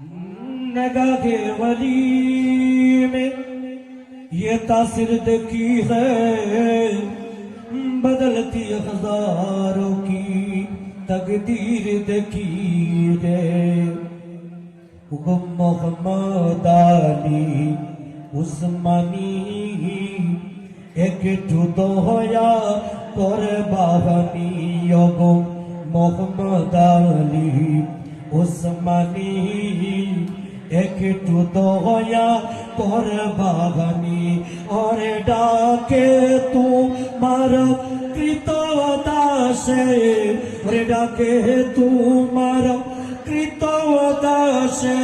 नगाहे वली में ये तासीर देखी है, बदलती हजारों की तकदीर देखी है। मोहम्मद अली उस्मानी একটু দয়া করে বাবানি ওগো মোহাম্মদ আলী উসমানী একটু দয়া করে বাবানি ওরে ডাকে তোমার কৃতদাসে ওরে ডাকে তোমার কৃতদাসে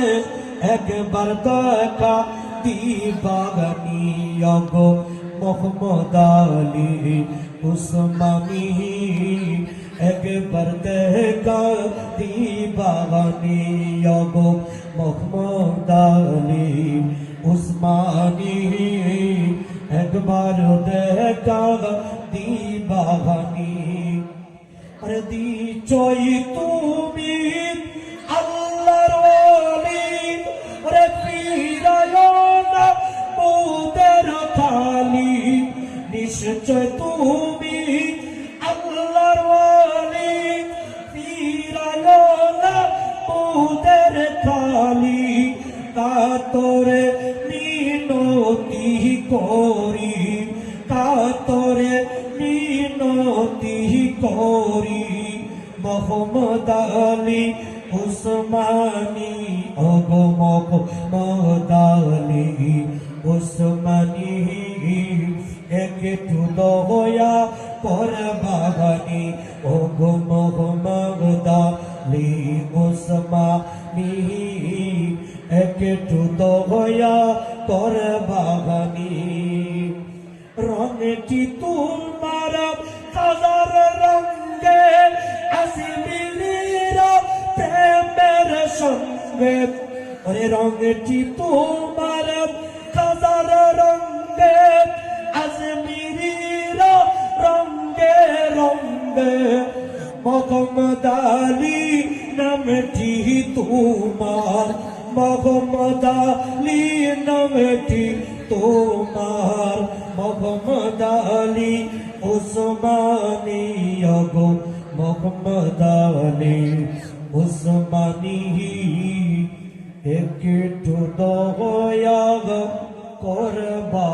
একবার দেখা দিবাগানি ওগো মোহাম্মদ আলী উসমানী একবার দেখা দিবাগানি ওগো মোহাম্মদ আলী উসমানী একবার দেখা দিবাগানি আরে দিচই তুমি আল্লাহর ওলি ওরে ফিরায়ো না মুদের খালি নিশ্চয় তুমি আল্লাহর ওলি ফিরায়ো না মুদের খালি কাতরে মিনতি করি কাতরে মিনতি করি মোহাম্মদ আলী উসমানী ওগো মোহাম্মদ আলী উসমানী একটু দয়া করে বাগানি ওগো মোহাম্মদ আলী উসমানী একটু দয়া করে বাগানি রঙটি তোমার হাজার রঙে আসিমিলিরা প্রেমের সঙ্গে ওরে রঙটি তোমার হাজার রঙে আসিমিলিরা রঙে রঙে মোহাম্মদ আলী নামটি তোমার মোহাম্মদ আলী নামটি তোমার মোহাম্মদ আলী উসমানী ওগো মোহাম্মদ আলী উসমানী একটু দয়া করবা